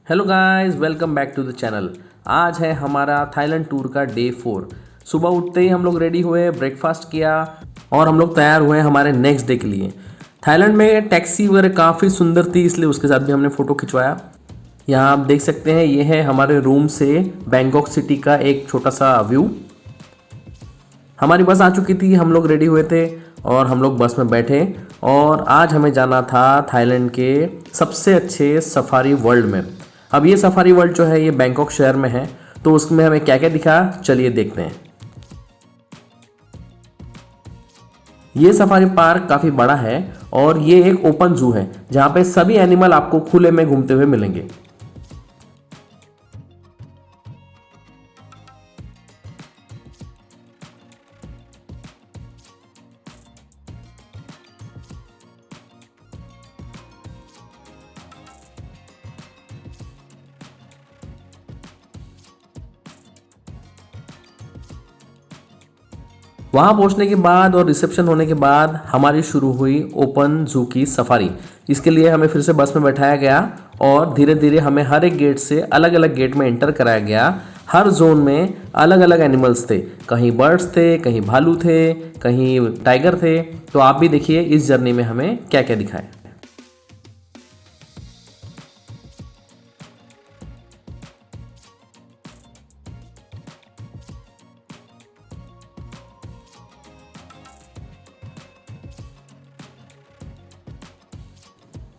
Hello guys, welcome back to the channel. आज है हमारा थाईलैंड टूर का डे 4। सुबह उठते ही हम लोग रेडी हुए, ब्रेकफास्ट किया और हम लोग तैयार हुए हमारे नेक्स्ट डे के लिए। थाईलैंड में टैक्सी वगैरह काफ़ी सुंदर थी, इसलिए उसके साथ भी हमने फ़ोटो खिंचवाया। यहाँ आप देख सकते हैं, ये है हमारे रूम से बैंकॉक सिटी का एक छोटा सा व्यू। हमारी बस आ चुकी थी, हम लोग रेडी हुए थे और हम लोग बस में बैठे। और आज हमें जाना था थाईलैंड के सबसे अच्छे सफारी वर्ल्ड में। अब ये सफारी वर्ल्ड जो है ये बैंकॉक शहर में है, तो उसमें हमें क्या क्या दिखा चलिए देखते हैं। ये सफारी पार्क काफ़ी बड़ा है और ये एक ओपन जू है जहाँ पे सभी एनिमल आपको खुले में घूमते हुए मिलेंगे। वहाँ पहुँचने के बाद और रिसेप्शन होने के बाद हमारी शुरू हुई ओपन जू की सफारी। इसके लिए हमें फिर से बस में बैठाया गया और धीरे धीरे हमें हर एक गेट से अलग अलग गेट में एंटर कराया गया। हर जोन में अलग अलग एनिमल्स थे, कहीं बर्ड्स थे, कहीं भालू थे, कहीं टाइगर थे। तो आप भी देखिए इस जर्नी में हमें क्या क्या दिखाए।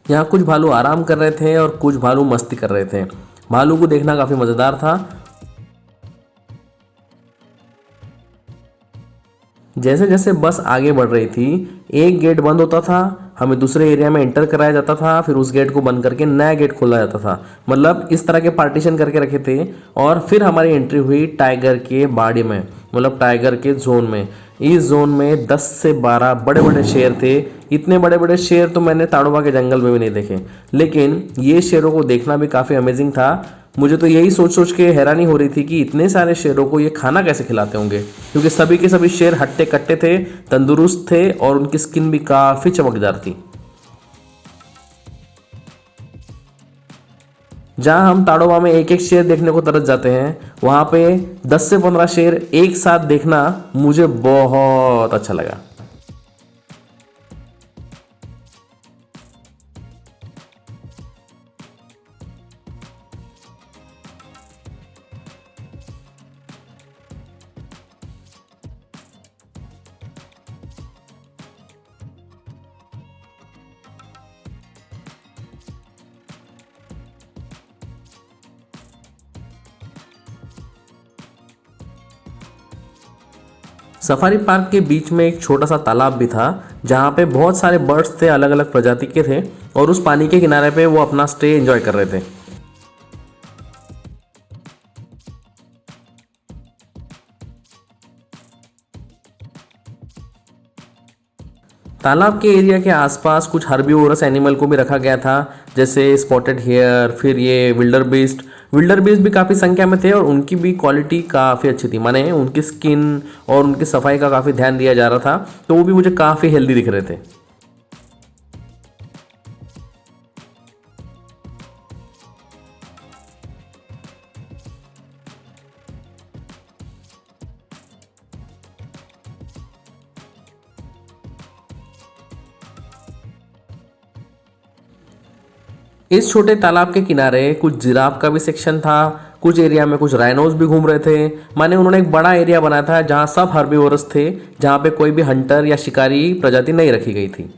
यहाँ कुछ भालू आराम कर रहे थे और कुछ भालू मस्ती कर रहे थे। भालू को देखना काफ़ी मज़ेदार था। जैसे जैसे बस आगे बढ़ रही थी, एक गेट बंद होता था, हमें दूसरे एरिया में एंटर कराया जाता था, फिर उस गेट को बंद करके नया गेट खोला जाता था। मतलब इस तरह के पार्टीशन करके रखे थे। और फिर हमारी एंट्री हुई टाइगर के बाड़े में, मतलब टाइगर के जोन में। इस जोन में 10 से 12 बड़े बड़े शेर थे। इतने बड़े बड़े शेर तो मैंने ताड़ोबा के जंगल में भी नहीं देखे, लेकिन ये शेरों को देखना भी काफ़ी अमेजिंग था। मुझे तो यही सोच सोच के हैरानी हो रही थी कि इतने सारे शेरों को ये खाना कैसे खिलाते होंगे, क्योंकि सभी के सभी शेर हट्टे कट्टे थे, तंदुरुस्त थे और उनकी स्किन भी काफ़ी चमकदार थी। जहाँ हम ताड़ोबा में एक एक शेर देखने को तरस जाते हैं, वहाँ पे 10 से 15 शेर एक साथ देखना मुझे बहुत अच्छा लगा। सफारी पार्क के बीच में एक छोटा सा तालाब भी था, जहाँ पे बहुत सारे बर्ड्स थे, अलग अलग प्रजाति के थे और उस पानी के किनारे पे वो अपना स्टे एंजॉय कर रहे थे। तालाब के एरिया के आसपास कुछ हर्बीवोरस एनिमल को भी रखा गया था, जैसे स्पॉटेड हेयर, फिर ये विल्डर बीस्ट। विल्डर बीस्ट भी काफ़ी संख्या में थे और उनकी भी क्वालिटी काफ़ी अच्छी थी, माने उनकी स्किन और उनकी सफाई का काफ़ी ध्यान दिया जा रहा था, तो वो भी मुझे काफ़ी हेल्दी दिख रहे थे। इस छोटे तालाब के किनारे कुछ जिराफ का भी सेक्शन था। कुछ एरिया में कुछ राइनोज भी घूम रहे थे। माने उन्होंने एक बड़ा एरिया बनाया था जहाँ सब हर्बीवोरस थे, जहाँ पे कोई भी हंटर या शिकारी प्रजाति नहीं रखी गई थी।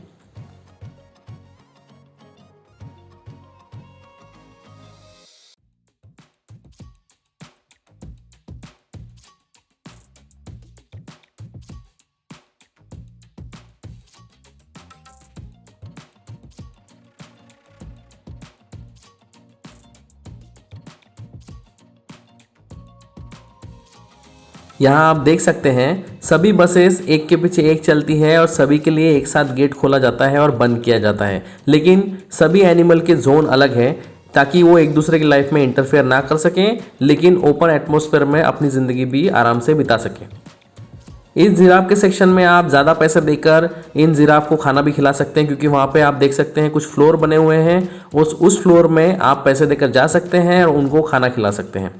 यहाँ आप देख सकते हैं सभी बसेस एक के पीछे एक चलती है और सभी के लिए एक साथ गेट खोला जाता है और बंद किया जाता है, लेकिन सभी एनिमल के जोन अलग है ताकि वो एक दूसरे की लाइफ में इंटरफेयर ना कर सकें, लेकिन ओपन एटमॉस्फेयर में अपनी ज़िंदगी भी आराम से बिता सकें। इस जिराफ के सेक्शन में आप ज़्यादा पैसे देकर इन जिराफ को खाना भी खिला सकते हैं, क्योंकि वहाँ पे आप देख सकते हैं कुछ फ्लोर बने हुए हैं। उस फ्लोर में आप पैसे देकर जा सकते हैं और उनको खाना खिला सकते हैं।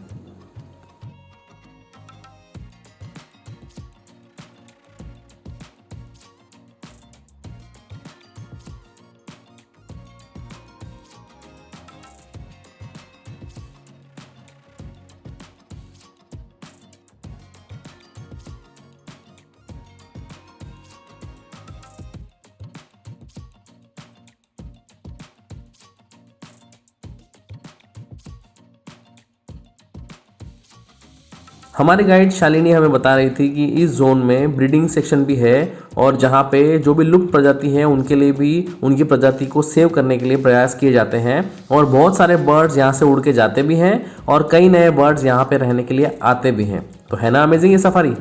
हमारी गाइड शालिनी हमें बता रही थी कि इस जोन में ब्रीडिंग सेक्शन भी है और जहाँ पे जो भी लुप्त प्रजाति हैं उनके लिए भी उनकी प्रजाति को सेव करने के लिए प्रयास किए जाते हैं और बहुत सारे बर्ड्स यहाँ से उड़ के जाते भी हैं और कई नए बर्ड्स यहाँ पे रहने के लिए आते भी हैं। तो है ना अमेजिंग ये सफारी।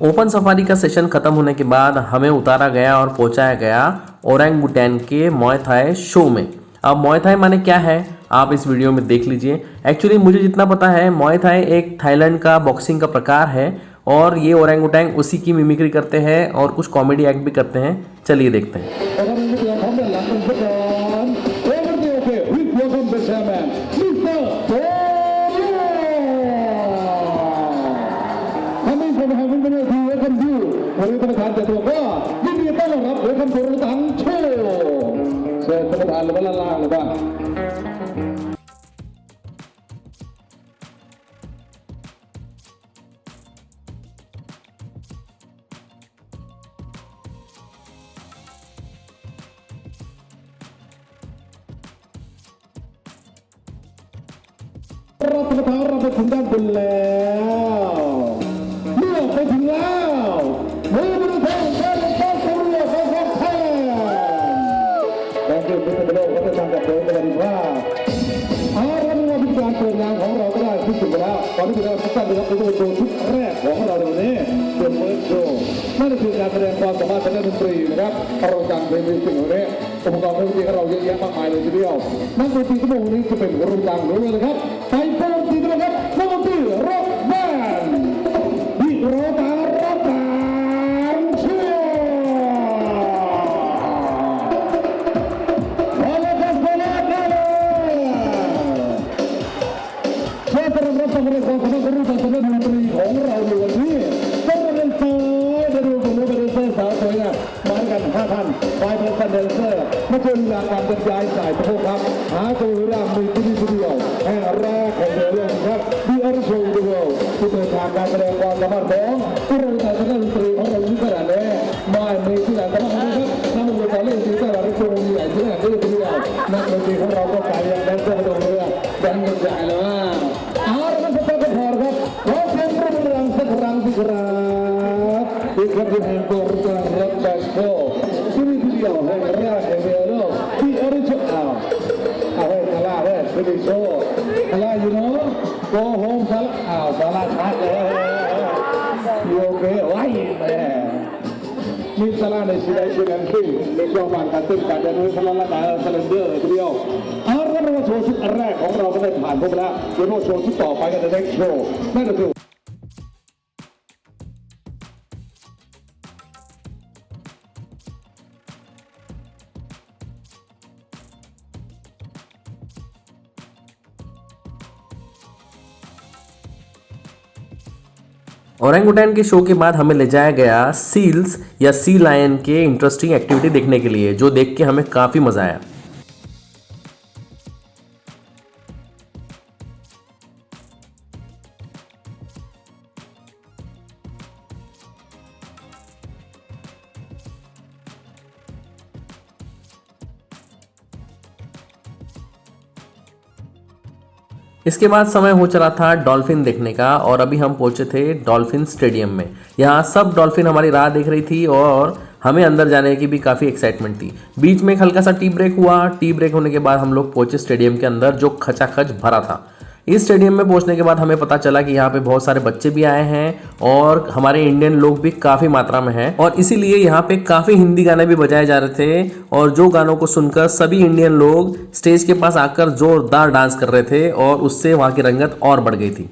ओपन सफारी का सेशन खत्म होने के बाद हमें उतारा गया और पहुंचाया गया ओरंगुटैन के मुए थाई शो में। अब मुए थाई माने क्या है आप इस वीडियो में देख लीजिए। एक्चुअली मुझे जितना पता है मुए थाई एक थाईलैंड का बॉक्सिंग का प्रकार है और ये ओरंगुटैन उसी की मिमिक्री करते हैं और कुछ कॉमेडी एक्ट भी करते हैं। चलिए देखते हैं।รับประทานเราไปถึงด้านบนแล้วเลือกไปถึงแล้วมือมือเท่าเท่าเท่าเท่าเรือเท่าเท่าเท่าการเดินไปเป็นโลกวัฒนธรรมแบบเดิมเป็นว่าเราไม่ว่าพิธีการเปิดงานของเราก็ได้ที่สุดแล้วตอนนี้เราทุกท่านได้รับรู้โชว์ชุดแรกของเราในวันนี้เป็นเฟิร์สโชว์นั่นก็คือการแสดงความสามารถทางด้านดนตรีนะครับเราการเพลงมิวสิกของนี้อุปกรณ์ดนตรีของเราเยอะแยะมากมายเลยทีเดียวนักดนตรีทั้งหมดนี้จะเป็นวงดังเลยนะครับไปฟังดีนะครับนักดนตรีร็อกแบนด์ที่เราตามรับตามเชื่อมาแล้วครับมาแล้วเชิญรับฟังความสามารถของนักดนตรีของเราในวันนี้ต้องเรียนต่อจะดูผมรู้เป็นเสื้อสาวสวยงามมากัน5 ท่านฝ่ายเป็นเดนเซอร์มาเจอลีลาการบรรยายสายประโคครับหาตัวรามมือที่เดียวแห่งแรกของเดือนครับที่อริโชว์ดูเวลที่เดินทางการแสดงความสามารถของผู้เราแต่ละดนตรีของเราที่ขนาดนี้มาในที่ไหนก็ต้องครับนักดนตรีเล่นที่ตลาดโชว์ใหญ่ที่ไหนก็ทีเดียวนักดนตรีของเราก็กลายเป็นแดนเซอร์ตรงเรือแดนใหญ่แล้วเราจะต้องพอครับขอเสียงปรบมือสักครั้งที่ครับที่ครับที่แห่งตัวรักแบกโชว์ที่นี่ที่เดียวแห่งแรกแห่งเดียวที่อริโชว์เอาให้คาราให้ที่นี่โชว์คาราอยู่เนาะโกโฮมคาราคาราชัดเลยโยเกะไว้แม่มีสาระในชีวิตชีวิตกันขึ้นในช่วงวันการตื่นการเดินทางละการสเลนเดอร์ทีเดียวเราโชว์ชุดแรกของเราก็ได้ผ่านไปแล้วเดี๋ยวเราโชว์ชุดต่อไปกันใน next show นั่นก็คือ ओरंगुटैन के शो के बाद हमें ले जाया गया सील्स या सी लायन के इंटरेस्टिंग एक्टिविटी देखने के लिए, जो देख के हमें काफ़ी मज़ा आया। इसके बाद समय हो चला था डॉल्फिन देखने का और अभी हम पहुंचे थे डॉल्फिन स्टेडियम में। यहाँ सब डॉल्फिन हमारी राह देख रही थी और हमें अंदर जाने की भी काफ़ी एक्साइटमेंट थी। बीच में एक हल्का सा टी ब्रेक हुआ। टी ब्रेक होने के बाद हम लोग पहुंचे स्टेडियम के अंदर, जो खचाखच भरा था। इस स्टेडियम में पहुंचने के बाद हमें पता चला कि यहाँ पे बहुत सारे बच्चे भी आए हैं और हमारे इंडियन लोग भी काफ़ी मात्रा में हैं और इसीलिए यहाँ पे काफ़ी हिंदी गाने भी बजाए जा रहे थे और जो गानों को सुनकर सभी इंडियन लोग स्टेज के पास आकर जोरदार डांस कर रहे थे और उससे वहाँ की रंगत और बढ़ गई थी।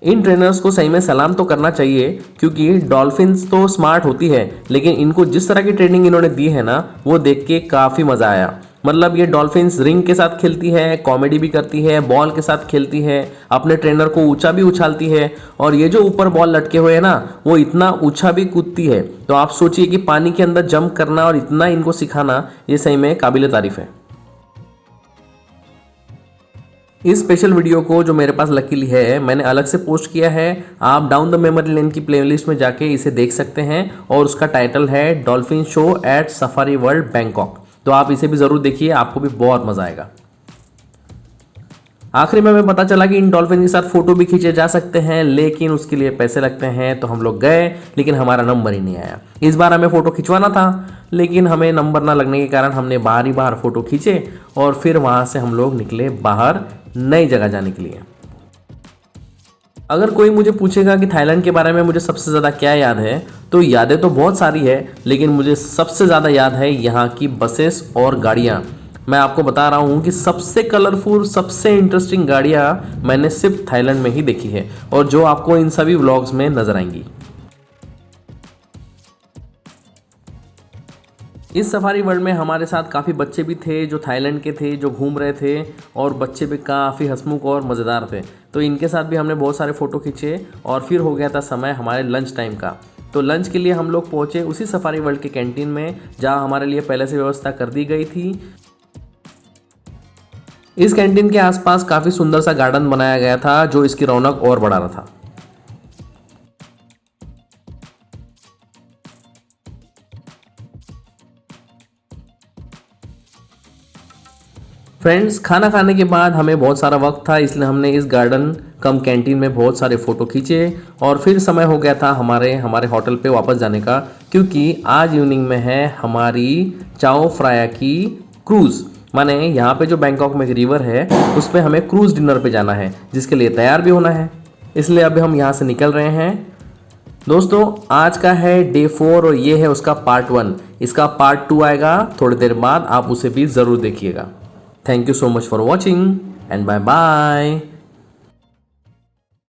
इन ट्रेनर्स को सही में सलाम तो करना चाहिए, क्योंकि डॉल्फिन्स तो स्मार्ट होती है, लेकिन इनको जिस तरह की ट्रेनिंग इन्होंने दी है ना, वो देख के काफ़ी मज़ा आया। मतलब ये डॉल्फिन्स रिंग के साथ खेलती है, कॉमेडी भी करती है, बॉल के साथ खेलती है, अपने ट्रेनर को ऊंचा भी उछालती है, और ये जो ऊपर बॉल लटके हुए है ना, वो इतना ऊंचा भी कूदती है। तो आप सोचिए कि पानी के अंदर जंप करना और इतना इनको सिखाना, ये सही में काबिल तारीफ है। इस स्पेशल वीडियो को जो मेरे पास लकीली है, मैंने अलग से पोस्ट किया है। आप डाउन द मेमोरी लेन की प्लेलिस्ट में जाके इसे देख सकते हैं, और उसका टाइटल है dolphin show at safari world Bangkok. तो आप इसे भी ज़रूर देखिए, आपको भी बहुत मज़ा आएगा। आखिरी में हमें पता चला कि इन डॉल्फिन के साथ फोटो भी खींचे जा सकते हैं, लेकिन उसके लिए पैसे लगते हैं। तो हम लोग गए, लेकिन हमारा नंबर ही नहीं आया। इस बार हमें फ़ोटो खिंचवाना था, लेकिन हमें नंबर ना लगने के कारण हमने बाहर ही बाहर फ़ोटो खींचे, और फिर वहाँ से हम लोग निकले बाहर नई जगह जाने के लिए। अगर कोई मुझे पूछेगा कि थाईलैंड के बारे में मुझे सबसे ज़्यादा क्या याद है, तो यादें तो बहुत सारी है, लेकिन मुझे सबसे ज़्यादा याद है यहाँ की बसेस और गाड़ियाँ। मैं आपको बता रहा हूँ कि सबसे कलरफुल, सबसे इंटरेस्टिंग गाड़ियाँ मैंने सिर्फ थाईलैंड में ही देखी है, और जो आपको इन सभी व्लॉग्स में नजर आएंगी। इस सफारी वर्ल्ड में हमारे साथ काफ़ी बच्चे भी थे जो थाईलैंड के थे, जो घूम रहे थे, और बच्चे भी काफ़ी हंसमुख और मज़ेदार थे। तो इनके साथ भी हमने बहुत सारे फ़ोटो खींचे, और फिर हो गया था समय हमारे लंच टाइम का। तो लंच के लिए हम लोग पहुँचे उसी सफारी वर्ल्ड के कैंटीन में, जहाँ हमारे लिए पहले से व्यवस्था कर दी गई थी। इस कैंटीन के आसपास काफ़ी सुंदर सा गार्डन बनाया गया था, जो इसकी रौनक और बढ़ा रहा था। फ्रेंड्स, खाना खाने के बाद हमें बहुत सारा वक्त था, इसलिए हमने इस गार्डन कम कैंटीन में बहुत सारे फ़ोटो खींचे, और फिर समय हो गया था हमारे होटल पे वापस जाने का, क्योंकि आज इवनिंग में है हमारी चाओ फ्राया की क्रूज़। माने यहाँ पे जो बैंकॉक में एक रिवर है, उस पर हमें क्रूज़ डिनर पे जाना है, जिसके लिए तैयार भी होना है। इसलिए अभी हम यहाँ से निकल रहे हैं। दोस्तों, आज का है डे 4, और ये है उसका पार्ट 1। इसका पार्ट 2 आएगा थोड़ी देर बाद, आप उसे भी ज़रूर देखिएगा। Thank you so much for watching, and bye bye.